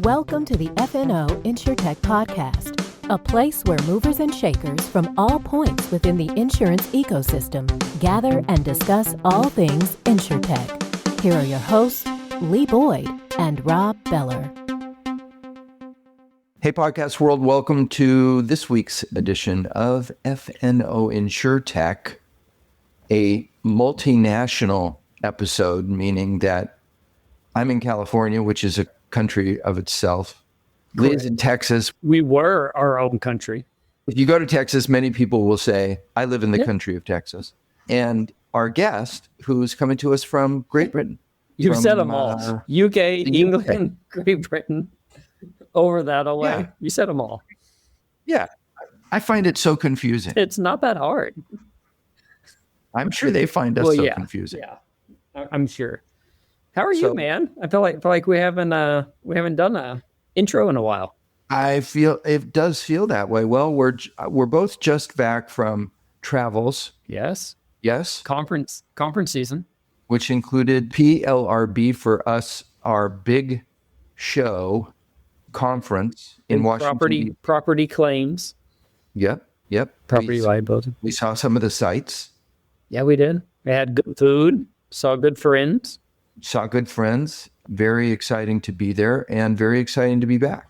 Welcome to the FNO InsureTech Podcast, a place where movers and shakers from all points within the insurance ecosystem gather and discuss all things InsureTech. Here are your hosts, Lee Boyd and Rob Beller. Hey, podcast world, welcome to this week's edition of FNO InsureTech, a multinational episode, meaning that I'm in California, which is a country of itself. Lee's in Texas. We were our own country. If you go to Texas, many people will say, I live in the country of Texas. And our guest, who's coming to us from Great Britain. You've said them all. UK, England, Great Britain, over that away. Yeah. You said them all. Yeah. I find it so confusing. It's not that hard. I'm sure they find us confusing. Yeah, I'm sure. How are you, man? I feel like we haven't done a intro in a while. I feel it does feel that way. Well, we're both just back from travels. Yes. Conference season, which included PLRB for us, our big show conference in Washington. Property claims. Yep. Property liability. We saw some of the sites. Yeah, we did. We had good food. Saw good friends. Very exciting to be there and very exciting to be back.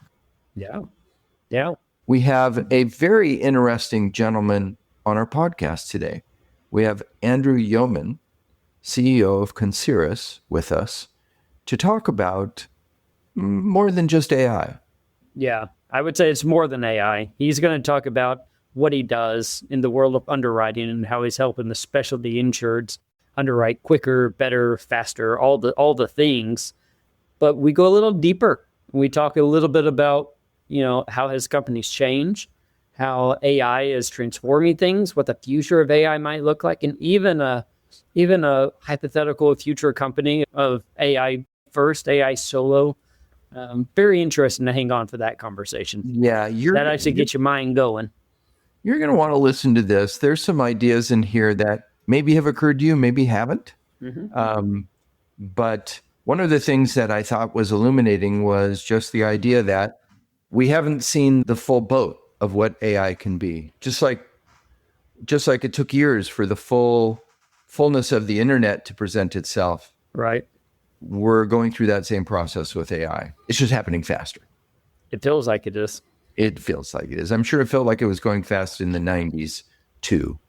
Yeah. We have a very interesting gentleman on our podcast today. We have Andrew Yeoman, CEO of Concirrus, with us to talk about more than just AI. Yeah, I would say it's more than AI. He's going to talk about what he does in the world of underwriting and how he's helping the specialty insureds underwrite quicker, better, faster, all the things. But we go a little deeper. We talk a little bit about, how his company's changed, how AI is transforming things, what the future of AI might look like, and even a hypothetical future company of AI first, AI solo. Very interesting to hang on for that conversation. Yeah, that actually gets your mind going. You're going to want to listen to this. There's some ideas in here that maybe have occurred to you, maybe haven't. Mm-hmm. But one of the things that I thought was illuminating was just the idea that we haven't seen the full boat of what AI can be. Just like it took years for the fullness of the internet to present itself. Right. We're going through that same process with AI. It's just happening faster. It feels like it is. I'm sure it felt like it was going fast in the 90s too.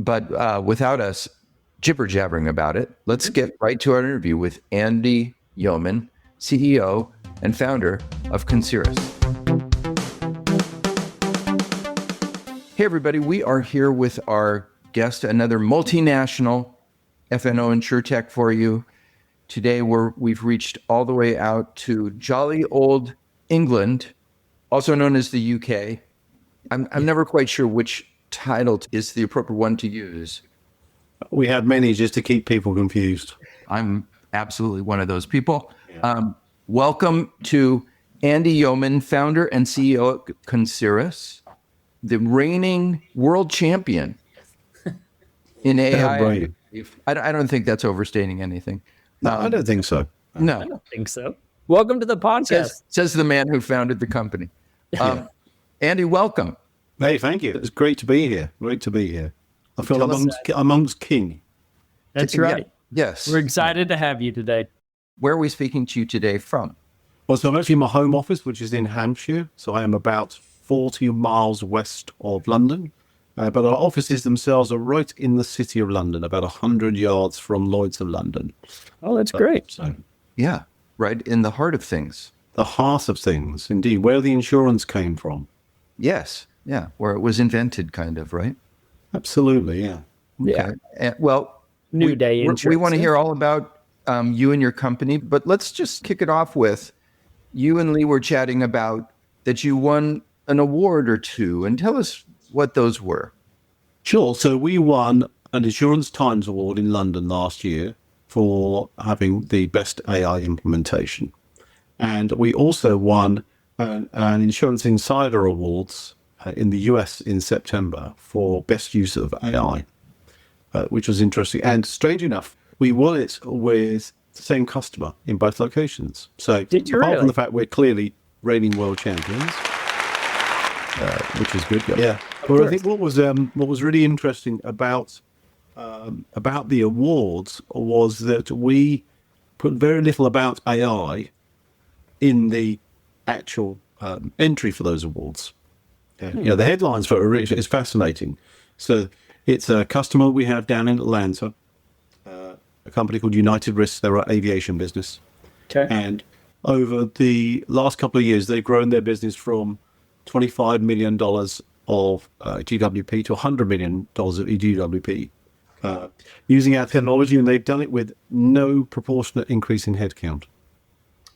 But without us jibber-jabbering about it, let's get right to our interview with Andy Yeoman, CEO and founder of Concirrus. Hey, everybody. We are here with our guest, another multinational FNO InsureTech for you. Today, we've reached all the way out to jolly old England, also known as the UK. I'm never quite sure which title is the appropriate one to use. We had many just to keep people confused. I'm absolutely one of those people. Yeah. Welcome to Andy Yeoman, founder and CEO of Concirrus, the reigning world champion in AI. I don't think that's overstating anything. No, I don't think so. No, I don't think so. Welcome to the podcast. Says the man who founded the company. Andy, welcome. Hey, thank you. It's great to be here. I feel amongst king. That's right. Yeah. Yes. We're excited to have you today. Where are we speaking to you today from? Well, so I'm actually in my home office, which is in Hampshire. So I am about 40 miles west of London. But our offices themselves are right in the city of London, about 100 yards from Lloyd's of London. Oh, that's great. So, yeah, right in the heart of things. The heart of things, indeed, where the insurance came from. Yes, yeah, where it was invented, kind of, right? Absolutely, yeah. Okay. Yeah. Well, New day insurance. We want to hear all about you and your company, but let's just kick it off with you and Lee were chatting about that you won an award or two, and tell us what those were. Sure. So we won an Insurance Times Award in London last year for having the best AI implementation. And we also won an Insurance Insider Awards in the US in September for best use of AI, which was interesting. And strange enough, we won it with the same customer in both locations. So Did you apart really? from the fact we're clearly reigning world champions, which is good. Yeah. But I think what was really interesting about the awards was that we put very little about AI in the actual entry for those awards. The headlines for it is fascinating. So it's a customer we have down in Atlanta, a company called United Risks. They're an aviation business. Okay. And over the last couple of years, they've grown their business from $25 million of GWP to $100 million of GWP using our technology, and they've done it with no proportionate increase in headcount.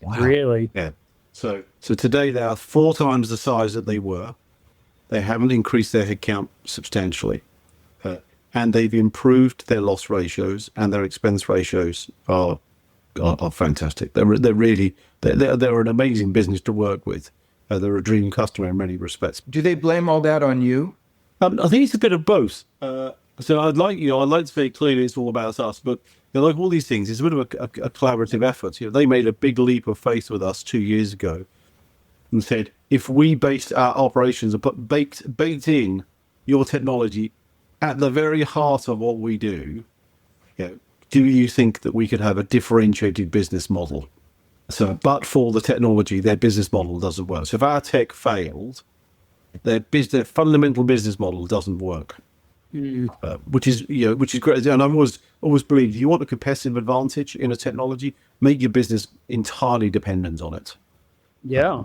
Wow. Really? Yeah. So today they are 4 times the size that they were. They haven't increased their headcount substantially, and they've improved their loss ratios, and their expense ratios are fantastic. They're an amazing business to work with. They're a dream customer in many respects. Do they blame all that on you? I think it's a bit of both. So I'd like to say clearly it's all about us, but like all these things, it's a bit of a collaborative effort. They made a big leap of faith with us 2 years ago and said, if we based our operations and baked in your technology at the very heart of what we do, do you think that we could have a differentiated business model? So, but for the technology, their business model doesn't work. So if our tech failed, their fundamental business model doesn't work. Which is great. And I've always believed, if you want a competitive advantage in a technology, make your business entirely dependent on it. Yeah.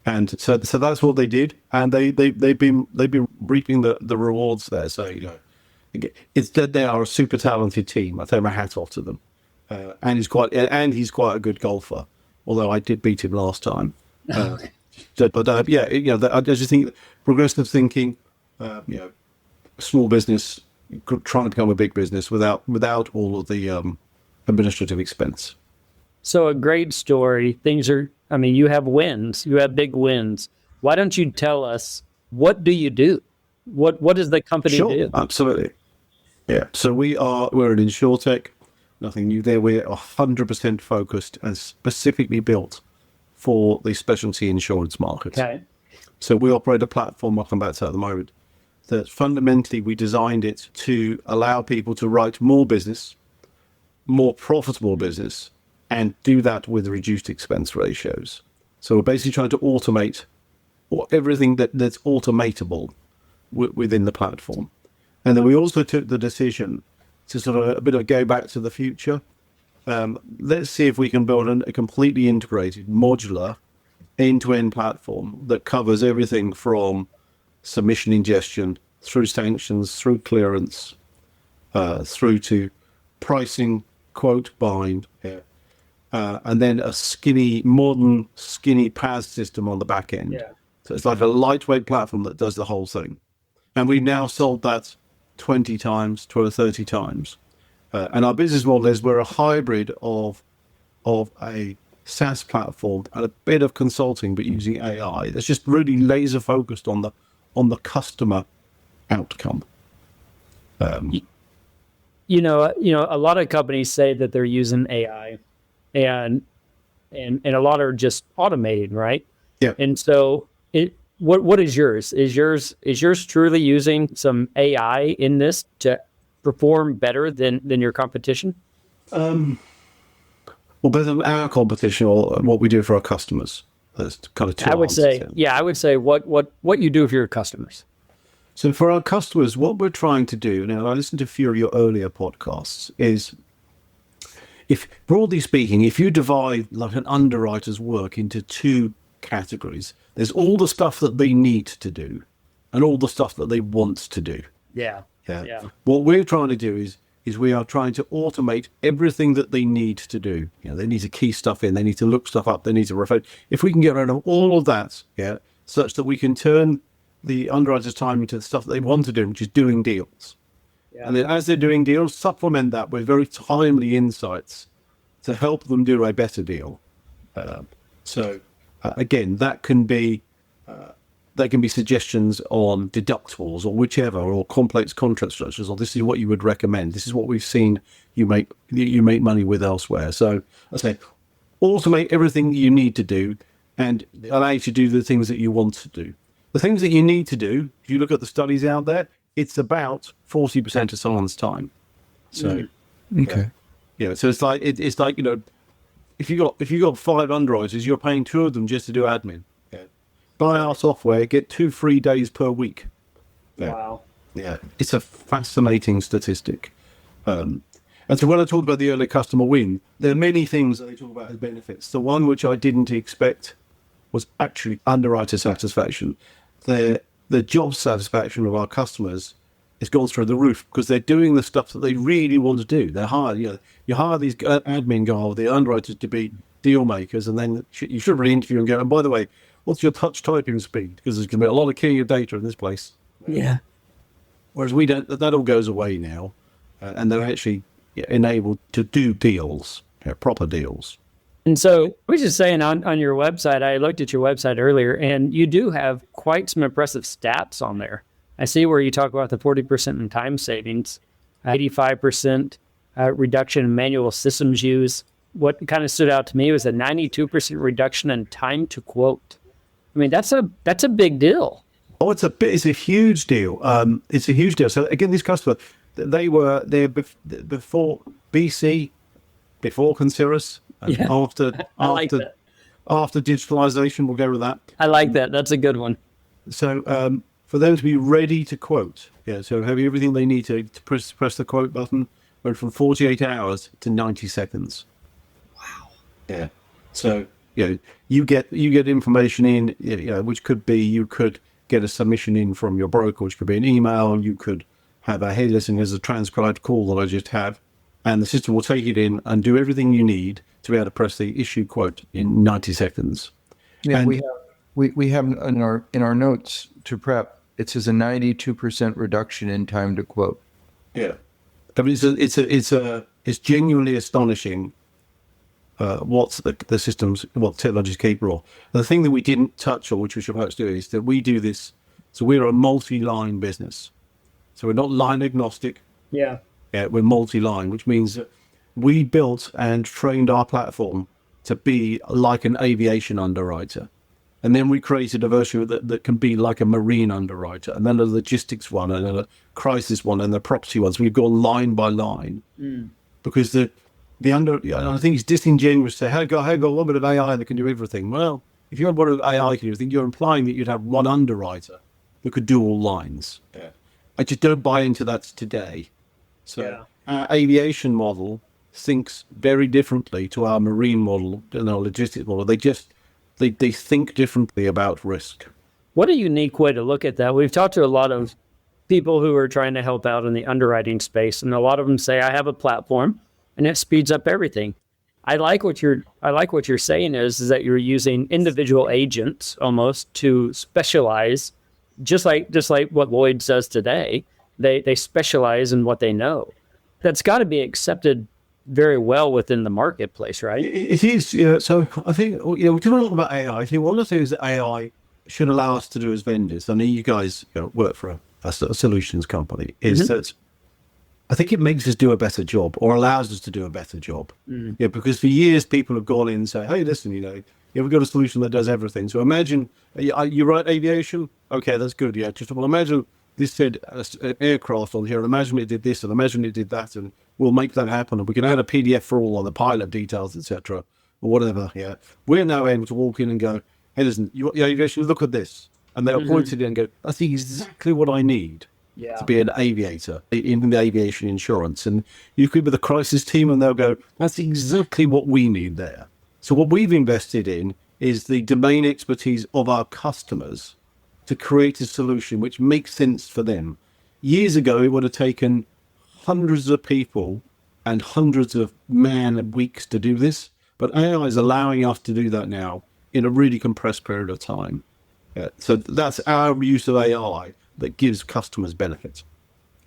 And so that's what they did, and they've been reaping the rewards there. So it's that they are a super talented team. I take my hat off to them, and he's quite a good golfer. Although I did beat him last time. I just think progressive thinking, small business trying to become a big business without all of the administrative expense. So a great story. You have wins. You have big wins. Why don't you tell us, what do you do? What does the company do? Absolutely. Yeah. So we're an InsureTech. Nothing new there. We're 100% focused and specifically built for the specialty insurance market. Okay. So we operate a platform, I'll come back to that at the moment, that fundamentally we designed it to allow people to write more business, more profitable business, and do that with reduced expense ratios. So we're basically trying to automate everything that's automatable within the platform. And then we also took the decision to sort of a bit of go back to the future. Let's see if we can build a completely integrated, modular, end-to-end platform that covers everything from submission ingestion, through sanctions, through clearance, through to pricing, quote, bind, and then a modern skinny PaaS system on the back end. Yeah. So it's like a lightweight platform that does the whole thing. And we've now sold that 20 times, 30 times. And our business model is we're a hybrid of a SaaS platform and a bit of consulting, but using AI. That's just really laser focused on the customer outcome. A lot of companies say that they're using AI, and a lot are just automating, right? Yeah. And so what is yours? Is yours truly using some AI in this to perform better than your competition? Well, better than our competition or what we do for our customers. That's kind of two I would answers, say, I would say what you do for your customers. So for our customers, what we're trying to do, now I listened to a few of your earlier podcasts, is if, broadly speaking, if you divide like an underwriter's work into 2 categories, there's all the stuff that they need to do and all the stuff that they want to do. Yeah. What we're trying to do is we are trying to automate everything that they need to do. They need to key stuff in, they need to look stuff up, they need to refer. If we can get rid of all of that, such that we can turn the underwriter's time into the stuff that they want to do, which is doing deals. Yeah. And then as they're doing deals, supplement that with very timely insights to help them do a better deal. Again, that can be they can be suggestions on deductibles or whichever, or complex contract structures, or this is what you would recommend. This is what we've seen you make money with elsewhere. So I say, automate everything you need to do and allow you to do the things that you want to do. The things that you need to do, if you look at the studies out there, it's about 40% of someone's time. So, Okay. yeah. So it's like if you got 5 underwriters, you're paying 2 of them just to do admin. Yeah. Buy our software, get 2 free days per week. Yeah. Wow. Yeah, it's a fascinating statistic. And so when I talked about the early customer win, there are many things that they talk about as benefits. The one which I didn't expect was actually underwriter satisfaction. The job satisfaction of our customers has gone through the roof because they're doing the stuff that they really want to do. They're hired, you hire these admin guys or the underwriters to be deal makers, and then you should really interview and go, and by the way, what's your touch typing speed? Because there's going to be a lot of key data in this place. Yeah. Whereas we don't, that all goes away now, and they're actually enabled to do deals, proper deals. And so I was just saying on your website, I looked at your website earlier, and you do have quite some impressive stats on there. I see where you talk about the 40% in time savings, 85% reduction in manual systems use. What kind of stood out to me was a 92% reduction in time to quote. I mean, that's a big deal. Oh, it's a huge deal. It's a huge deal. So again, these customers, they were there before BC, before Concirrus, and after digitalization. We'll go with that. I like that. That's a good one. So for them to be ready to quote, so have everything they need to press the quote button, went from 48 hours to 90 seconds. Wow. Yeah. So you get information in, which could be, you could get a submission in from your broker, which could be an email. You could have hey, listen, here's a transcribed call that I just have, and the system will take it in and do everything you need to be able to press the issue quote in 90 seconds. Yeah, and we have in our notes to prep, it says a 92% reduction in time to quote. Yeah, I mean, it's genuinely astonishing what the systems, what technology is capable of. The thing that we didn't touch on, which we should perhaps do, is that we do this. So we're a multi-line business. So we're not line agnostic. Yeah, we're multi-line, which means that we built and trained our platform to be like an aviation underwriter. And then we created a version that can be like a marine underwriter, and then a logistics one, and then a crisis one, and the property ones. We've gone line by line because I think it's disingenuous to say, hey, got one bit of AI that can do everything. Well, if you had one of AI can do everything, you're implying that you'd have one underwriter that could do all lines. Yeah. I just don't buy into that today. So our aviation model thinks very differently to our marine model and our logistics model. They think differently about risk. What a unique way to look at that. We've talked to a lot of people who are trying to help out in the underwriting space, and a lot of them say, I have a platform and it speeds up everything. I like what you're saying is that you're using individual agents almost to specialize, just like what Lloyd does today. They specialize in what they know. That's got to be accepted very well within the marketplace, right? It is. Yeah. So I think we talk a lot about AI. I think one of the things that AI should allow us to do as vendors, I know you guys work for a solutions company, is that I think it makes us do a better job, or allows us to do a better job. Yeah, because for years people have gone in and say, hey, listen, we've got a solution that does everything. So imagine you write aviation. Okay, that's good. Yeah, just imagine this said an aircraft on here, and imagine it did this, and imagine it did that, and we'll make that happen. And we can add a PDF for all on the pilot details, etc., or whatever. Yeah, we're now able to walk in and go, hey, listen, aviation, look at this, and they'll point it in and go, that's exactly what I need. To be an aviator in the aviation insurance. And you could be the crisis team and they'll go, that's exactly what we need there. So what we've invested in is the domain expertise of our customers to create a solution which makes sense for them. Years ago, it would have taken hundreds of people and hundreds of man weeks to do this, but AI is allowing us to do that now in a really compressed period of time. So that's our use of AI that gives customers benefits.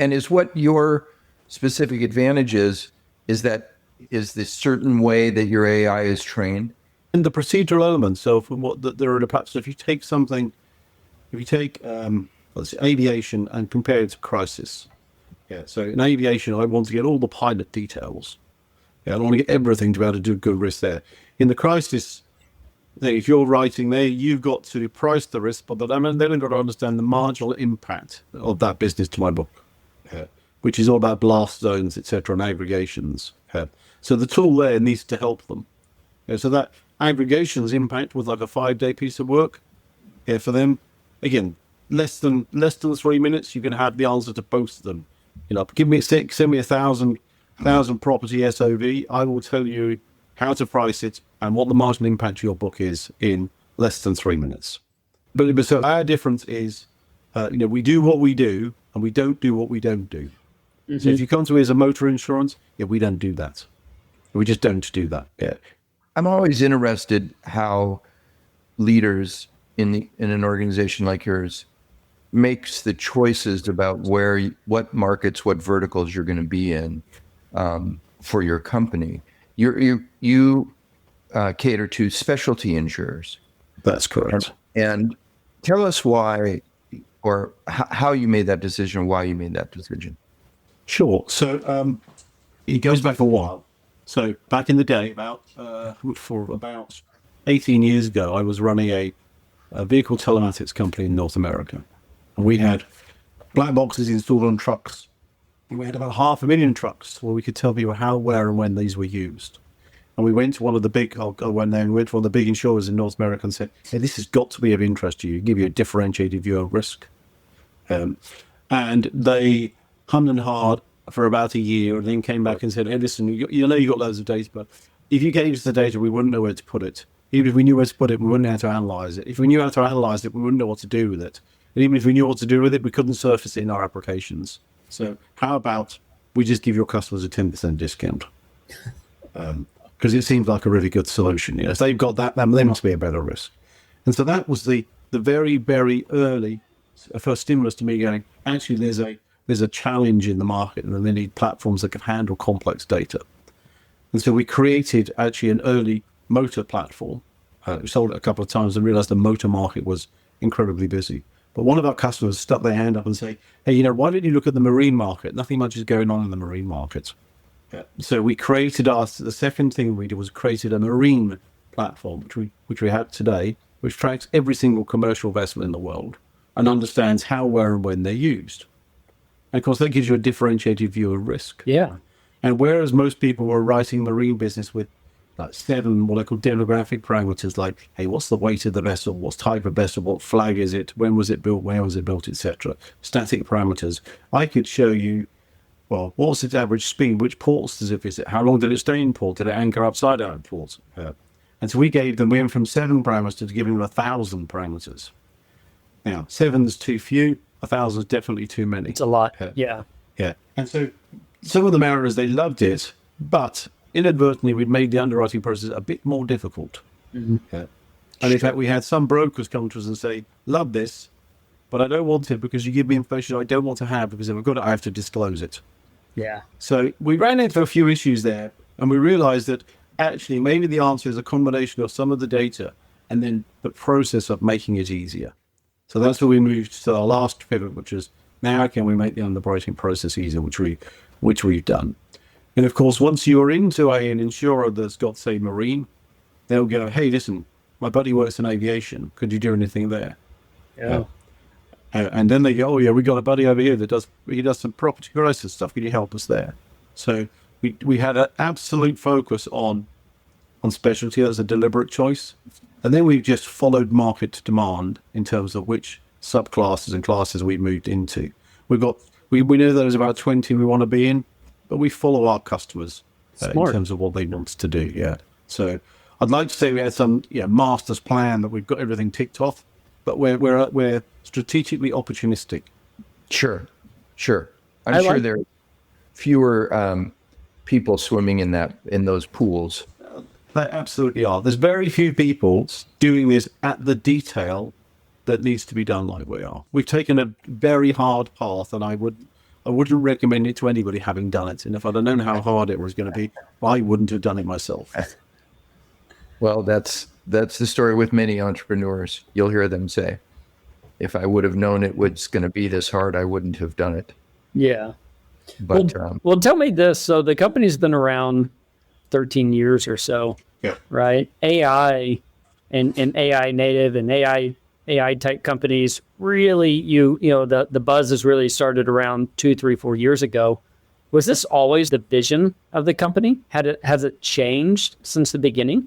And is what your specific advantage is this certain way that your AI is trained? And the procedural elements, so from there are the parts, so if you take something, if you take aviation and compare it to crisis. Yeah. So in aviation, I want to get all the pilot details. Yeah, I want to get everything to be able to do good risk there. In the crisis, if you're writing there, you've got to price the risk, but then I've got to understand the marginal impact of that business to my book, which is all about blast zones, etc., and aggregations. So the tool there needs to help them. So that aggregations impact was like a 5-day piece of work. For them, again, less than 3 minutes, you can have the answer to both of them. Give me 6, send me 1,000 property SOV. I will tell you how to price it and what the marginal impact of your book is in less than 3 minutes. But so our difference is, we do what we do and we don't do what we don't do. Mm-hmm. So if you come to me as a motor insurance, we don't do that. We just don't do that. Yeah. I'm always interested how leaders in an organization like yours makes the choices about what markets, what verticals you're going to be in for your company. You cater to specialty insurers. That's correct. And tell us why, or how you made that decision, why you made that decision. Sure. So it goes back a while. So back in the day, about 18 years ago, I was running a vehicle telematics company in North America. And we had black boxes installed on trucks. And we had about 500,000 trucks where we could tell people how, where, and when these were used. And we went to one of the big, we went to one of the big insurers in North America and said, hey, this has got to be of interest to you, give you a differentiated view of risk. And they hummed and hawed for about a year and then came back and said, hey, listen, you got loads of data, but if you gave us the data, we wouldn't know where to put it. Even if we knew where to put it, we wouldn't know how to analyze it. If we knew how to analyze it, we wouldn't know what to do with it. And even if we knew what to do with it, we couldn't surface it in our applications. So how about we just give your customers a 10% discount? Because it seems like a really good solution. If they've got that, then there must be a better risk. And so that was the very, very early first stimulus to me going, actually, there's a challenge in the market and they need platforms that can handle complex data. And so we created actually an early motor platform. We sold it a couple of times and realized the motor market was incredibly busy. But one of our customers stuck their hand up and say, hey, why don't you look at the marine market? Nothing much is going on in the marine market. So we created the second thing we did was created a marine platform, which we have today, which tracks every single commercial vessel in the world and understands how, where, and when they're used. And of course, that gives you a differentiated view of risk. Yeah. And whereas most people were writing marine business with like 7 what I call demographic parameters, like, hey, what's the weight of the vessel? What's type of vessel? What flag is it? When was it built? Where was it built? Etc. Static parameters. I could show you, well, what's its average speed? Which ports does it visit? How long did it stay in port? Did it anchor upside down in port? And so we went from 7 parameters to giving them 1,000 parameters. Now, 7's too few. 1,000's definitely too many. It's a lot. Yeah. And so some of the mariners, they loved it, but inadvertently we'd made the underwriting process a bit more difficult. Mm-hmm. And in fact, we had some brokers come to us and say, love this, but I don't want it because you give me information I don't want to have, because if I've got it, I have to disclose it. Yeah. So we ran into a few issues there, and we realized that actually maybe the answer is a combination of some of the data and then the process of making it easier. So that's where we moved to our last pivot, which is now can we make the underwriting process easier, which we've done. And of course, once you're into an insurer that's got, say, marine, they'll go, hey, listen, my buddy works in aviation. Could you do anything there? Yeah. And then they go, oh, yeah, we got a buddy over here that does some property crisis stuff. Can you help us there? So we had an absolute focus on specialty. That's a deliberate choice. And then we've just followed market demand in terms of which subclasses and classes we moved into. We know there's about 20 we want to be in, but we follow our customers in terms of what they want us to do. Yeah. So I'd like to say we had some master's plan that we've got everything ticked off, but we're strategically opportunistic. Sure. I'm sure there are fewer people swimming in those pools. They absolutely are. There's very few people doing this at the detail that needs to be done like we are. We've taken a very hard path, and I wouldn't recommend it to anybody having done it. And if I'd have known how hard it was going to be, I wouldn't have done it myself. Well, that's the story with many entrepreneurs. You'll hear them say. if I would have known it was going to be this hard, I wouldn't have done it. Yeah. But Well, tell me this. So the company's been around 13 years or so, Yeah. right? AI and AI native and AI type companies really, you know, the buzz has really started around 2, 3, 4 years ago. Was this always the vision of the company? Has it changed since the beginning?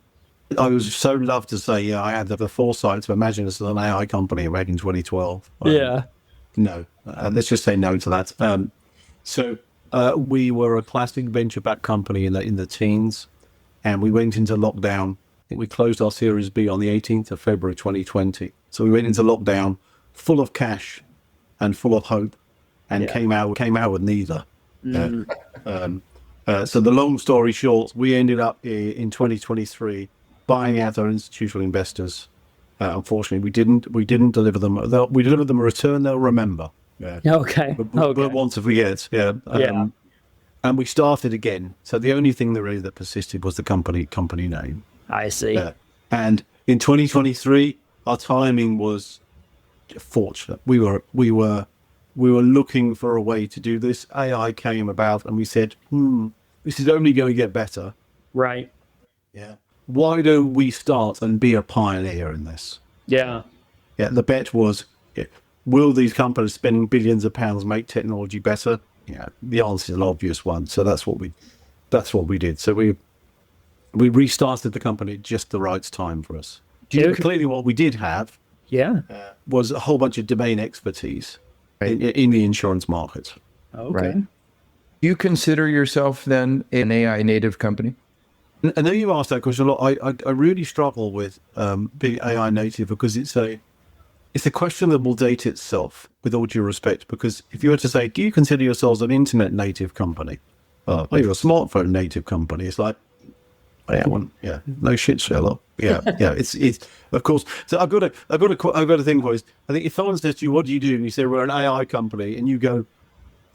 I would so love to say, yeah, I had the foresight to imagine this as an AI company back in 2012. Yeah. No, let's just say no to that. So we were a classic venture-backed company in the teens, and we went into lockdown. I think we closed our Series B on the 18th of February 2020. So we went into lockdown full of cash and full of hope, and came out with neither. So the long story short, we ended up in 2023 buying out our institutional investors. Unfortunately, we didn't deliver them. We delivered them a return they'll remember. Yeah. Okay. But want to forget. Yeah. And we started again. So the only thing that persisted was the company name. I see. And in 2023, our timing was fortunate. We were looking for a way to do this. AI came about, and we said, this is only going to get better. Right. Yeah. Why don't we start and be a pioneer in this? Yeah. Yeah. The bet was, will these companies spending billions of pounds make technology better? Yeah. The answer is an obvious one. So that's what we did. So we restarted the company at just the right time for us. Clearly, what we did have was a whole bunch of domain expertise in the insurance market. Okay. Right. Do you consider yourself then an AI native company? I know you asked that question a lot. I really struggle with being AI native because it's a question that will date itself, with all due respect. Because if you were to say, do you consider yourselves an internet native company? Are you a smartphone native company? It's like, no shit, Sherlock. Yeah. It's of course. So I've got a thing for you. I think if someone says to you, "What do you do?" and you say, "We're an AI company," and you go,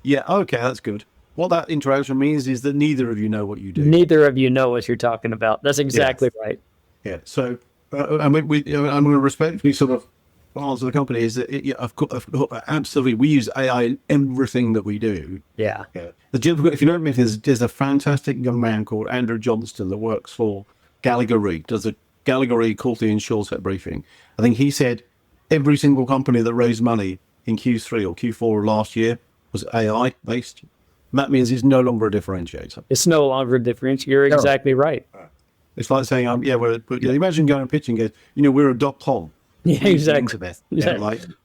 "Yeah, okay, that's good." What that interaction means is that neither of you know what you do. Neither of you know what you're talking about. That's exactly right. Yeah. So, I'm going to respectfully sort of answer the company is that, of course, absolutely, we use AI in everything that we do. Yeah. If you don't know, there's a fantastic young man called Andrew Johnston that works for Gallagher Re, does a Gallagher Re quarterly InsureTech briefing. I think he said every single company that raised money in Q3 or Q4 of last year was AI based. That means it's no longer a differentiator. It's no longer a differentiator. You're exactly right. It's like saying, imagine going and pitching, we're a .com. Yeah, exactly.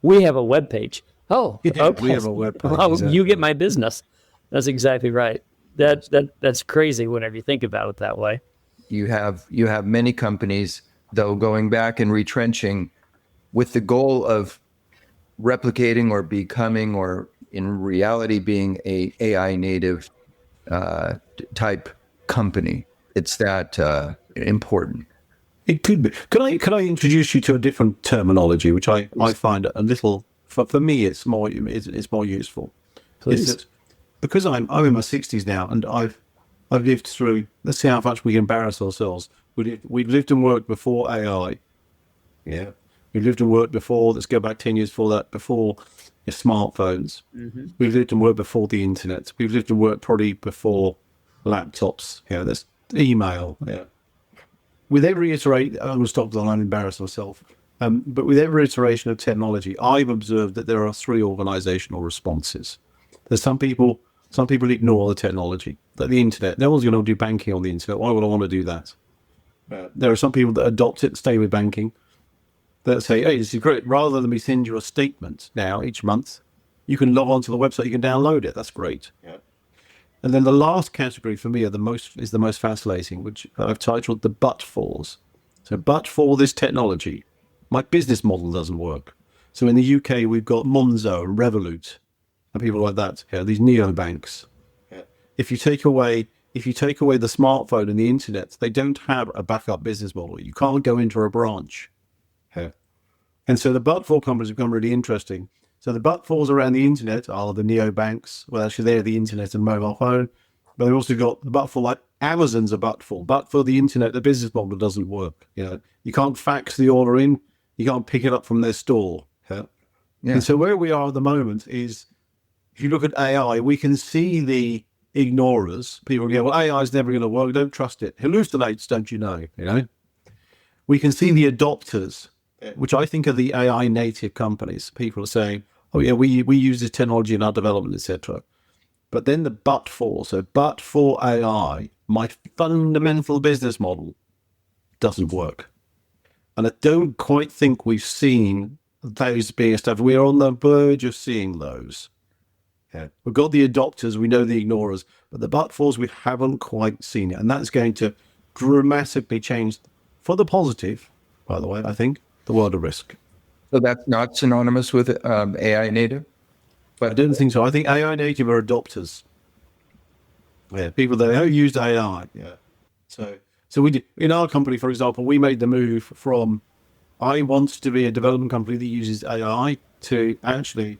We have a web page. Oh, okay. We have a web page. Oh, you get my business. That's exactly right. That's crazy whenever you think about it that way. You have many companies, though, going back and retrenching with the goal of replicating or becoming, or in reality being a AI native type company. It's that important. It could be. Can I introduce you to a different terminology, which I find a little, for me, it's more useful. Please. Because I'm in my 60s now, and I've lived through. Let's see how much we can embarrass ourselves. We've lived and worked before AI. Yeah, we've lived and worked before. Let's go back 10 years before that. Before your smartphones. Mm-hmm. We've lived and worked before the internet. We've lived and worked probably before laptops. Yeah, there's email. Yeah. With every iteration, I'm going to stop because I'll embarrass myself. But with every iteration of technology, I've observed that there are three organizational responses. There's some people ignore the technology, like the internet. No one's going to do banking on the internet. Why would I want to do that? There are some people that adopt it, stay with banking. That say, hey, this is great. Rather than me send you a statement now each month, you can log onto the website, you can download it. That's great. Yeah. And then the last category for me is the most fascinating, which I've titled the but fors. So, but for this technology, my business model doesn't work. So in the UK, we've got Monzo and Revolut and people like that. Yeah, these neobanks. Yeah. If you take away the smartphone and the internet, they don't have a backup business model. You can't go into a branch. Yeah. And so the but for companies have become really interesting. So the but fors around the internet are the neobanks. Well, actually, they're the internet and mobile phone. But they've also got the but for, like Amazon's a but for. But for the internet, the business model doesn't work. You can't fax the order in. You can't pick it up from their store. Yeah? Yeah. And so where we are at the moment is, if you look at AI, we can see the ignorers. People go, well, AI is never going to work. Don't trust it. Hallucinates, don't you know? We can see the adopters, which I think are the AI native companies. People are saying, oh yeah, we use this technology in our development, etc. But then the but for AI, my fundamental business model doesn't work. And I don't quite think we've seen those being established. We're on the verge of seeing those. Yeah. We've got the adopters, we know the ignorers, but the but-fors, we haven't quite seen it. And that's going to dramatically change, for the positive, by the way, I think, the world of risk. So that's not synonymous with AI native? But I don't think so. I think AI native are adopters. Yeah, people that have used AI. Yeah. So we did, in our company, for example, we made the move from, I want to be a development company that uses AI, to actually,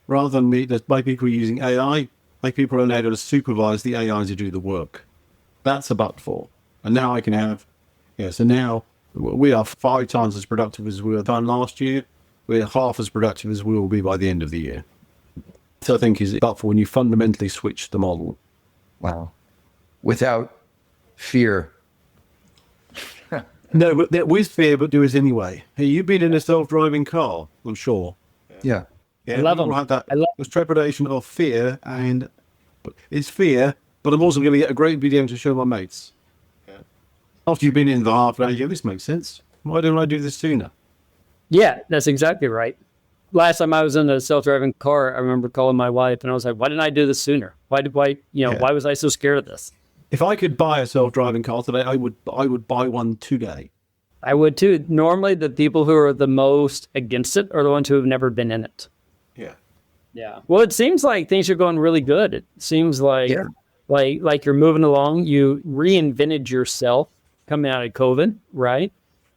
rather than by people using AI, like people are now able to supervise the AI to do the work. That's a but for. And now I can have, so now we are 5 times as productive as we were done last year. We're half as productive as we will be by the end of the year. So I think is but for when you fundamentally switch the model. Wow. Without fear. No, but with fear, but do it anyway. Hey, you've been in a self-driving car, I'm sure. Yeah. Yeah, I love people them. have that trepidation of fear, and it's fear, but I'm also going to get a great video to show my mates. Yeah. After you've been in the half an hour, this makes sense. Why don't I do this sooner? Yeah, that's exactly right. Last time I was in a self-driving car, I remember calling my wife and I was like, why didn't I do this sooner? Why was I so scared of this? If I could buy a self-driving car today, I would buy one today. I would too. Normally the people who are the most against it are the ones who have never been in it. Yeah. Yeah. Well, it seems like things are going really good. It seems like like you're moving along. You reinvented yourself coming out of COVID, right?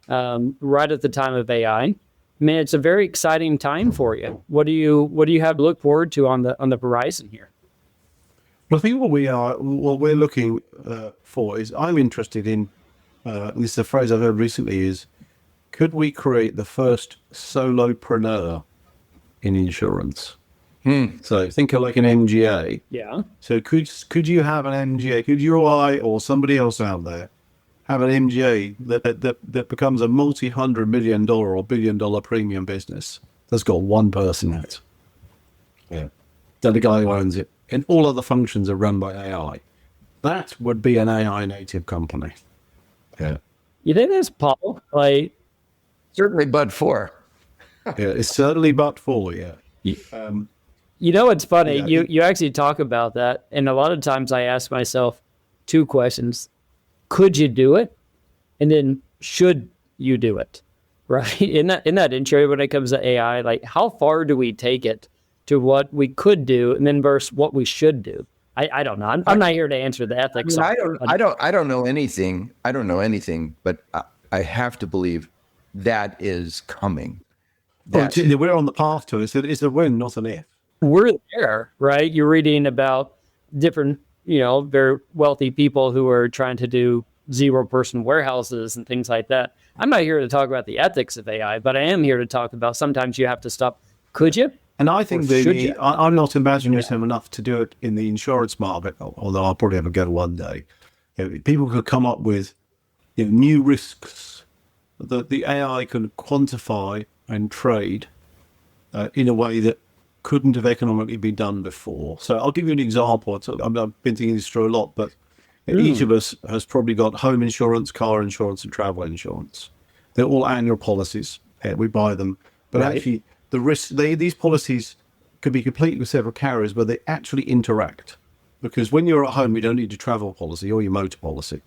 Right at the time of AI. I mean, it's a very exciting time for you. What do you have to look forward to on the horizon here? Well, I think what we're looking for is, I'm interested in, this is a phrase I've heard recently, is could we create the first solopreneur in insurance? So think of like an MGA. Yeah. So could you have an MGA? Could you or I or somebody else out there have an MGA that becomes a multi-$100 million or $1 billion premium business that's got one person in it? Yeah. Then the guy who owns it, and all other functions are run by AI. That would be an AI native company. Yeah. You think that's Paul? Like, Certainly but for. Yeah, it's certainly but for, yeah. it's funny. Yeah. You actually talk about that, and a lot of times I ask myself 2 questions: could you do it, and then should you do it? Right? In that intro, when it comes to AI, like how far do we take it to what we could do, and then versus what we should do? I don't know. I'm not here to answer the ethics. I don't know anything. I don't know anything, but I have to believe that is coming. We're on the path to it. It's a when, not an if. We're there, right? You're reading about different, very wealthy people who are trying to do 0-person warehouses and things like that. I'm not here to talk about the ethics of AI, but I am here to talk about sometimes you have to stop. Could you? And I think I'm not imaginative enough to do it in the insurance market, although I'll probably have a go one day. People could come up with new risks that the AI can quantify and trade in a way that couldn't have economically been done before. So I'll give you an example. I've been thinking this through a lot, but each of us has probably got home insurance, car insurance, and travel insurance. They're all annual policies. We buy them. But actually, the risk, these policies could be complete with several carriers, but they actually interact. Because when you're at home, you don't need your travel policy or your motor policy.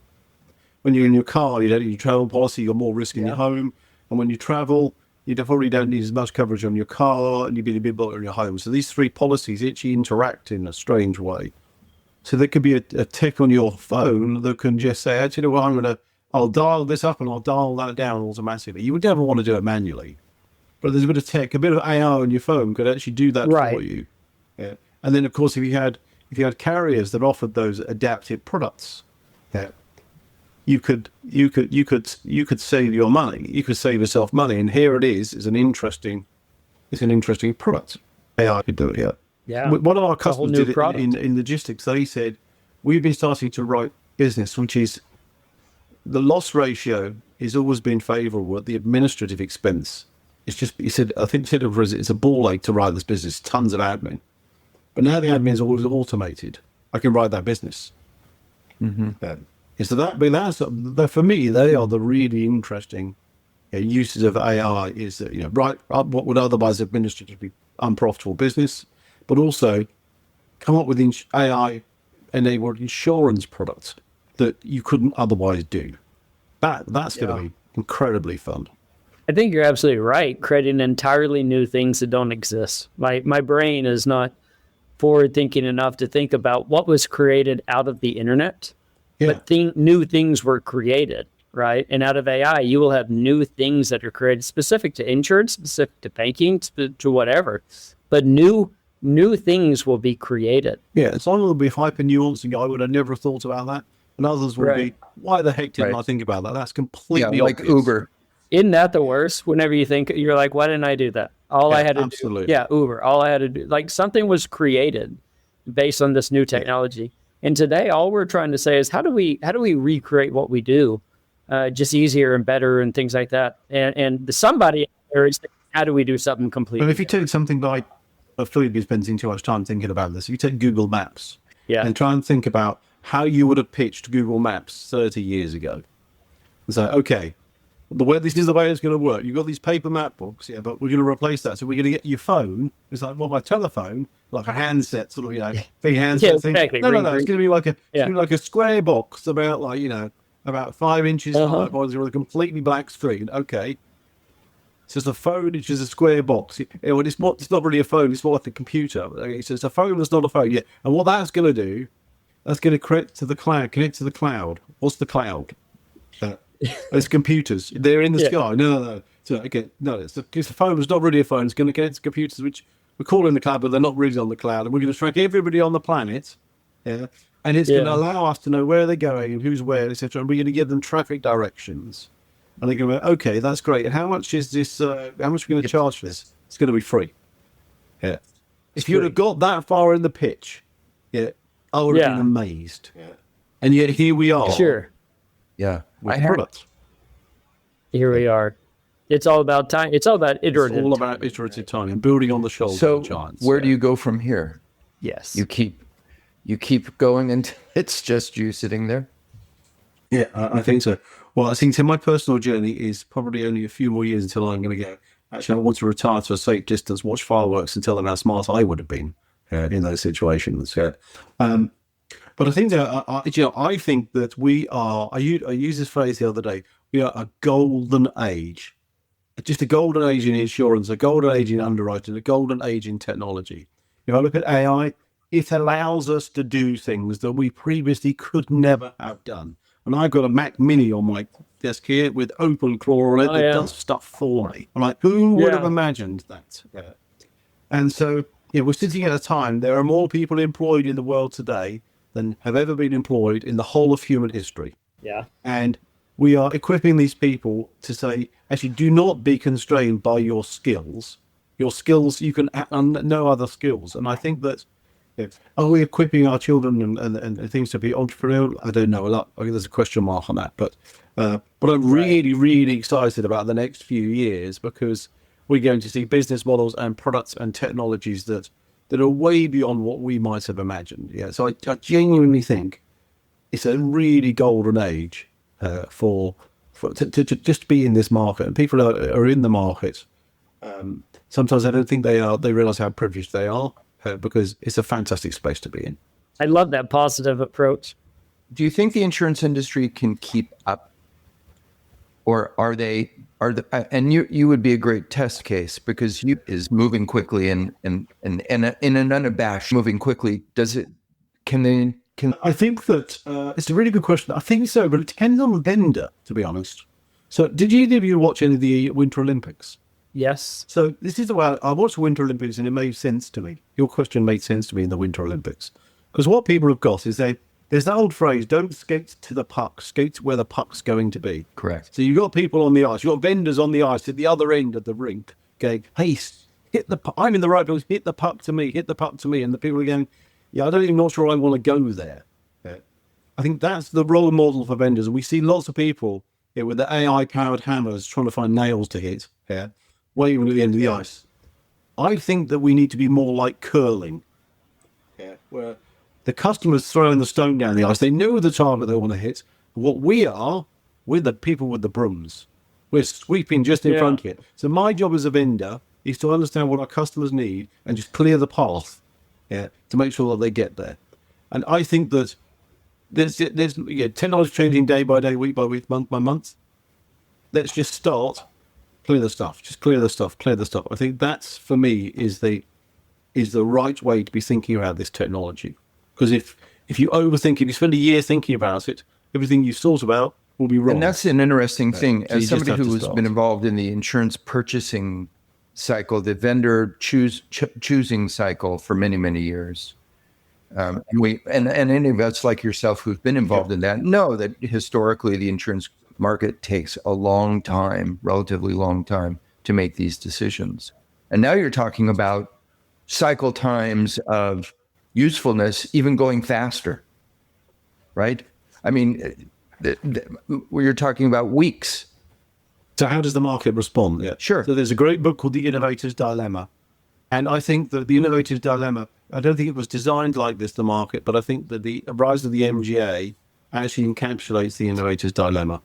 When you're in your car, you don't need your travel policy, you've got more risk in your home. And when you travel, you probably don't need as much coverage on your car, and you'd be a bit better in your home. So these 3 policies actually interact in a strange way. So there could be a tick on your phone that can just say, actually, well, I'll dial this up and I'll dial that down automatically. You would never want to do it manually. But there's a bit of tech, a bit of AI on your phone could actually do that for you. Yeah. And then, of course, if you had carriers that offered those adaptive products, you could save your money. You could save yourself money. And here it is an interesting it's an interesting product. AI could do it, yeah. Yeah. One of our It's a whole customers new did it product. in logistics. They said, we've been starting to write business, which is the loss ratio has always been favourable at the administrative expense. It's just, he said, I think it's a ball ache to write this business, tons of admin. But now the admin is always automated. I can write that business. So that for me, they are the really interesting uses of AI. Is that write up what would otherwise administratively unprofitable business, but also come up with AI-enabled insurance products that you couldn't otherwise do. That's going to be incredibly fun. I think you're absolutely right. Creating entirely new things that don't exist. My brain is not forward thinking enough to think about what was created out of the internet, but new things were created, right? And out of AI, you will have new things that are created specific to insurance, specific to banking, to whatever. But new things will be created. Yeah, some will be hyper nuancing. I would have never thought about that, and others will be, why the heck didn't I think about that? That's completely like obvious. Uber. Isn't that the worst? Whenever you think, you're like, why didn't I do that? I had to absolutely. do, Uber. All I had to do, like something was created based on this new technology. And today, all we're trying to say is, how do we recreate what we do, just easier and better and things like that? And somebody there is, how do we do something completely? But if you take something like, Philip been spending too much time thinking about this. If you take Google Maps and try and think about how you would have pitched Google Maps 30 years ago. And say, okay, this is the way it's going to work. You've got these paper map books, but we're going to replace that. So we're going to get your phone. It's like, my telephone, like a handset, sort of, big handset thing. Exactly. No. It's going to be like a square box about about 5 inches high, with a completely black screen. Okay. So it's a phone, which is a square box. It's not really a phone. It's more like a computer. Okay, so it's a phone that's not a phone. Yeah. And what that's going to do, that's going to connect to the cloud. What's the cloud? It's computers. They're in the sky. No. So again, it's the phone. It's not really a phone. It's going to connect to computers, which we're calling the cloud, but they're not really on the cloud. And we're going to track everybody on the planet. Yeah. And it's going to allow us to know where they're going and who's where, etc. And we're going to give them traffic directions. And they're going to go, okay, that's great. And how much is this? How much are we going to charge for this? It's going to be free. Yeah. If you'd have got that far in the pitch, I would have been amazed. Yeah. And yet here we are. Sure. Yeah. With products. Here we are. It's all about time. It's all about iterative. It's all about iterative time and building on the shoulders So of giants. where do you go from here? Yes. You keep going until it's just you sitting there? Yeah, I think so. Well, I think my personal journey is probably only a few more years until I'm going to go, actually, I want to retire to a safe distance, watch fireworks, and tell them how smart I would have been in those situations. But I think that, I think that we are, I used this phrase the other day, we are a golden age. Just a golden age in insurance, a golden age in underwriting, a golden age in technology. If I look at AI, it allows us to do things that we previously could never have done. And I've got a Mac Mini on my desk here with OpenClaw on it that does stuff for me. I'm like, who would have imagined that? Yeah. And so, we're sitting at a time, there are more people employed in the world today than have ever been employed in the whole of human history. Yeah. And we are equipping these people to say, actually, do not be constrained by your skills. Your skills, you can add no other skills. And I think that, are we equipping our children and things to be entrepreneurial? I don't know. I think there's a question mark on that. But I'm really, really excited about the next few years because we're going to see business models and products and technologies that are way beyond what we might have imagined. Yeah. So I genuinely think it's a really golden age to just be in this market. And people are in the market. Sometimes I don't think they realize how privileged they are. Because it's a fantastic space to be in. I love that positive approach. Do you think the insurance industry can keep up? Or and you would be a great test case because you is moving quickly and in an unabashed moving quickly. Can I think that it's a really good question. I think so, but it depends on the vendor, to be honest. So did either of you watch any of the Winter Olympics? Yes. So this is the way I watched the Winter Olympics and it made sense to me. Your question made sense to me in the Winter Olympics. Because what people have got is there's that old phrase, don't skate to the puck, skate to where the puck's going to be. Correct. So you've got people on the ice, you've got vendors on the ice at the other end of the rink going, hey, hit the puck. I'm in the right place. Hit the puck to me. And the people are going, yeah, I don't even know sure I want to go there. Yeah. I think that's the role model for vendors. And we see lots of people with the AI-powered hammers trying to find nails to hit, waving at the end of the ice. I think that we need to be more like curling, where the customer's throwing the stone down the ice. They know the target they want to hit. What we are, we're the people with the brooms. We're sweeping just in front of it. So my job as a vendor is to understand what our customers need and just clear the path, to make sure that they get there. And I think that there's technology changing day by day, week by week, month by month. Let's just start, clear the stuff. Just clear the stuff. I think that's, for me, is the right way to be thinking about this technology. Because if you overthink it, you spend a year thinking about it, everything you've thought about will be wrong. And that's an interesting thing. So as somebody who has been involved in the insurance purchasing cycle, the vendor choosing cycle for many, many years. And any of us like yourself who've been involved in that know that historically the insurance market takes a long time, relatively long time, to make these decisions. And now you're talking about cycle times of usefulness even going faster, right? I mean, you're talking about weeks. So how does the market respond? Yeah. Sure. So there's a great book called The Innovator's Dilemma. And I think that the Innovator's Dilemma, I don't think it was designed like this, the market, but I think that the rise of the MGA actually encapsulates the Innovator's Dilemma.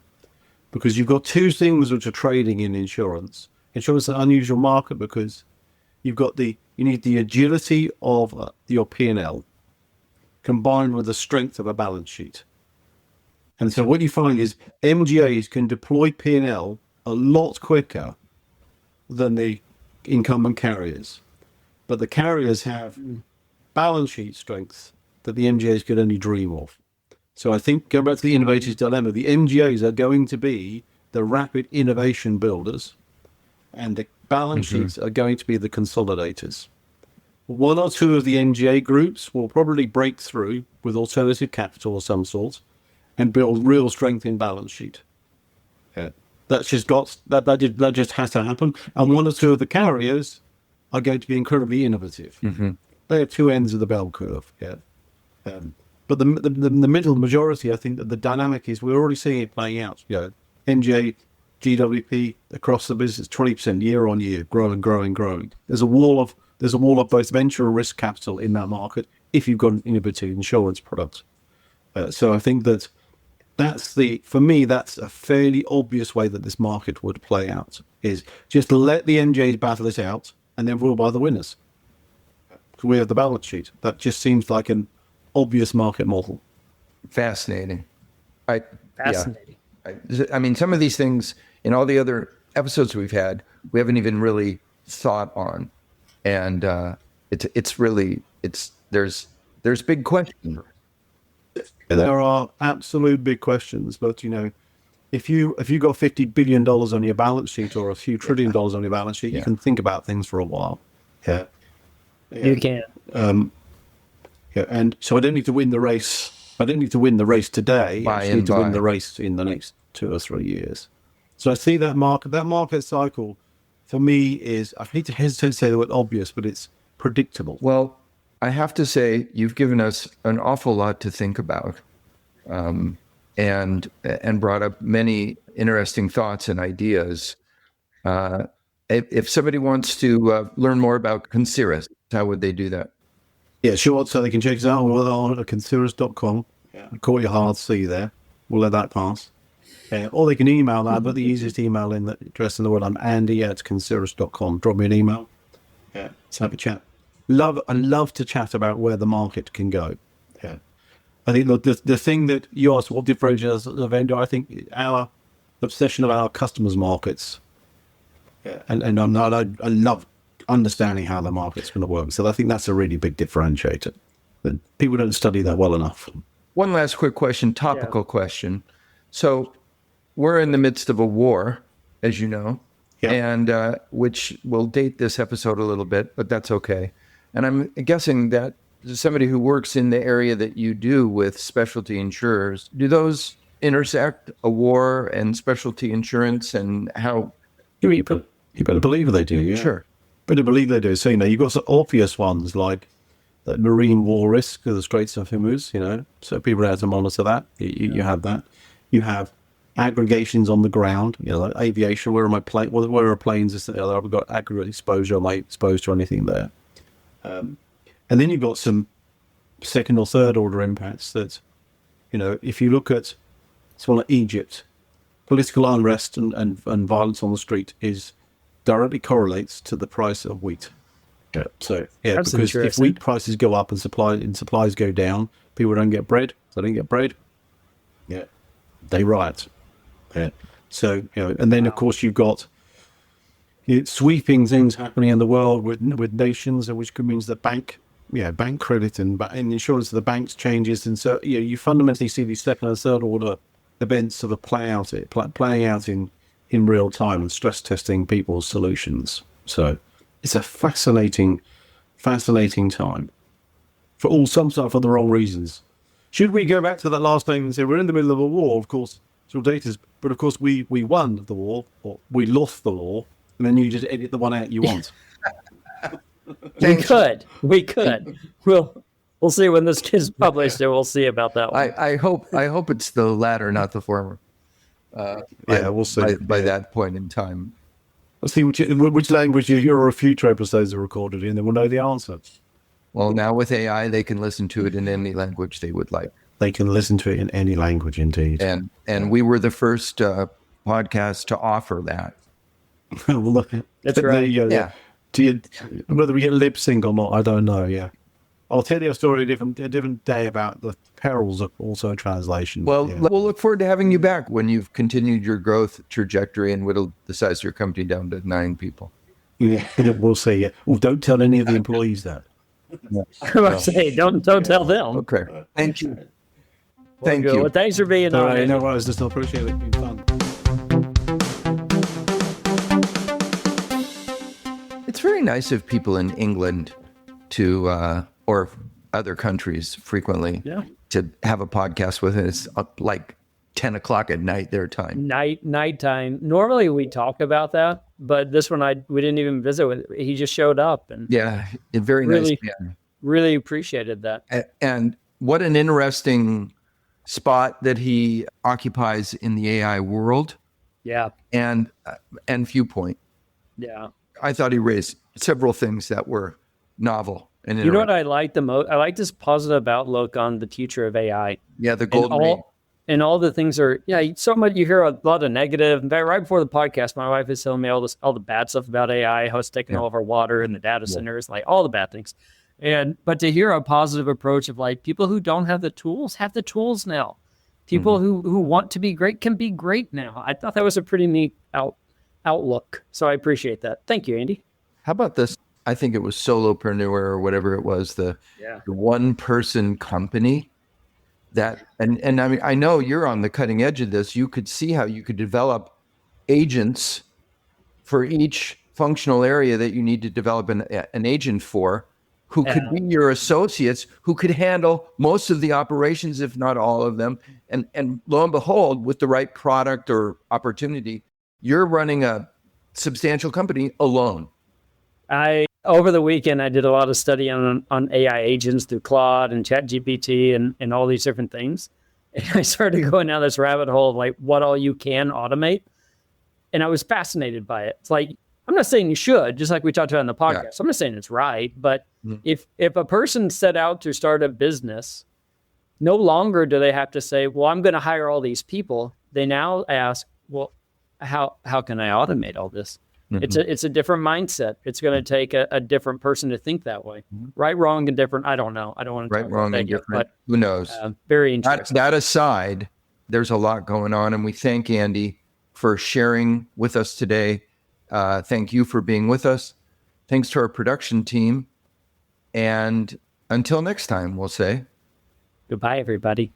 Because you've got two things which are trading in insurance. Insurance is an unusual market because you need the agility of your P&L combined with the strength of a balance sheet. And so what you find is MGAs can deploy P&L a lot quicker than the incumbent carriers. But the carriers have balance sheet strength that the MGAs could only dream of. So I think, going back to the innovator's dilemma, the MGAs are going to be the rapid innovation builders, and the balance sheets are going to be the consolidators. One or two of the MGA groups will probably break through with alternative capital of some sort and build real strength in balance sheet. That's just that just has to happen. And one or two of the carriers are going to be incredibly innovative. They are two ends of the bell curve. But the middle majority, I think that the dynamic is we're already seeing it playing out. MGA, GWP across the business, 20% year on year, growing. There's a wall of both venture and risk capital in that market if you've got an innovative insurance product. So I think for me, that's a fairly obvious way that this market would play out, is just let the MGAs battle it out and then we'll buy the winners. We have the balance sheet. That just seems like an obvious market model. Fascinating. Fascinating. I mean, some of these things in all the other episodes we've had, we haven't even really thought on. And there's big questions. There are absolute big questions, but if you got $50 billion on your balance sheet or a few $1 trillion on your balance sheet, you can think about things for a while. You can. And so I don't need to win the race. I don't need to win the race today. I need to win the race in the next 2 or 3 years. So I see that market cycle for me is, I hate to hesitate to say the word obvious, but it's predictable. Well, I have to say, you've given us an awful lot to think about, and brought up many interesting thoughts and ideas. If somebody wants to learn more about Concirrus, how would they do that? Yeah, sure. So they can check us out on concirrus.com. Call your hard C there. We'll let that pass. Or they can email that, but the easiest email address in the world, I'm andy@concirrus.com. Drop me an email. Let's have a chat. I love to chat about where the market can go. I think the thing that you asked, what differentiates us as a vendor, I think our obsession of our customers' markets. And I love understanding how the market's going to work. So I think that's a really big differentiator. But people don't study that well enough. One last quick question, topical question. So we're in the midst of a war, as you know, and which will date this episode a little bit, but that's okay. And I'm guessing that somebody who works in the area that you do with specialty insurers, do those intersect, a war and specialty insurance, and how? You better believe they do, yeah. Sure. Better believe they do. So, you've got some obvious ones like the marine war risk of the Straits of Hormuz, so people have to monitor that. You have that. You have aggregations on the ground, like aviation. Where are my plane? Where are planes? I've got aggregate exposure. Am I exposed to anything there? And then you've got some second or third order impacts that, if you look at someone like Egypt, political unrest and violence on the street directly correlates to the price of wheat. Yeah. So That's because if wheat prices go up and supplies go down, people don't get bread. They don't get bread. Yeah, they riot. Yeah. So and then of course you've got sweeping things happening in the world with nations, which means that bank credit and insurance of the banks changes, and so you fundamentally see these second and third order events sort of playing out in real time and stress testing people's solutions. So it's a fascinating time for the wrong reasons. Should we go back to that last thing and say we're in the middle of a war? Of course, but of course we won the war, or we lost the war, and then you just edit the one out you want. We could. We'll see when this is published, and we'll see about that one. I hope it's the latter, not the former. We'll see by that point in time. Let's see which language your future episodes are recorded in, then we'll know the answer. Well, now with AI, they can listen to it in any language they would like. They can listen to it in any language, indeed. And we were the first podcast to offer that. Well, look, that's right. Yeah. Whether we get lip sync or not, I don't know. Yeah, I'll tell you a story a different day about the perils of also translation. Well, we'll look forward to having you back when you've continued your growth trajectory and whittled the size of your company down to 9 people. Yeah, we'll see. Yeah. Well, don't tell any of the employees that. I was about to say, don't tell them. Okay. Thank you. Thank you. Well, thanks for being on. No worries. Just appreciate it. It's been fun. It's very nice of people in England to, or other countries frequently, to have a podcast with us like 10 o'clock at night their time. Nighttime. Normally we talk about that, but this one we didn't even visit with. He just showed up, and very really, nice man. Really appreciated that. And what an interesting spot that he occupies in the AI world. Yeah. And viewpoint. Yeah. I thought he raised several things that were novel and interesting. You know what I like the most? I like this positive outlook on the future of AI. Yeah, the golden age. And all the things are, so much, you hear a lot of negative. In fact, right before the podcast, my wife is telling me all the bad stuff about AI, how it's taking all of our water and the data centers, like all the bad things. But to hear a positive approach of like people who don't have the tools now. People who want to be great can be great now. I thought that was a pretty neat outlook. So I appreciate that. Thank you, Andy. How about this? I think it was Solopreneur or whatever it was, the one person company that, and I mean, I know you're on the cutting edge of this. You could see how you could develop agents for each functional area that you need to develop an agent for, who could be your associates, who could handle most of the operations, if not all of them. And lo and behold, with the right product or opportunity, you're running a substantial company alone. Over the weekend, I did a lot of study on AI agents through Claude and ChatGPT and all these different things. And I started going down this rabbit hole of like what all you can automate. And I was fascinated by it. It's like, I'm not saying you should, just like we talked about in the podcast. Yeah. I'm not saying it's right, but if a person set out to start a business, no longer do they have to say, well, I'm going to hire all these people. They now ask, well, how can I automate all this? Mm-hmm. It's a different mindset. It's going to take a different person to think that way. Right, wrong, and different. I don't know. I don't want to talk about that yet, but who knows? Very interesting. That aside, there's a lot going on, and we thank Andy for sharing with us today. Thank you for being with us. Thanks to our production team. And until next time, we'll say goodbye, everybody.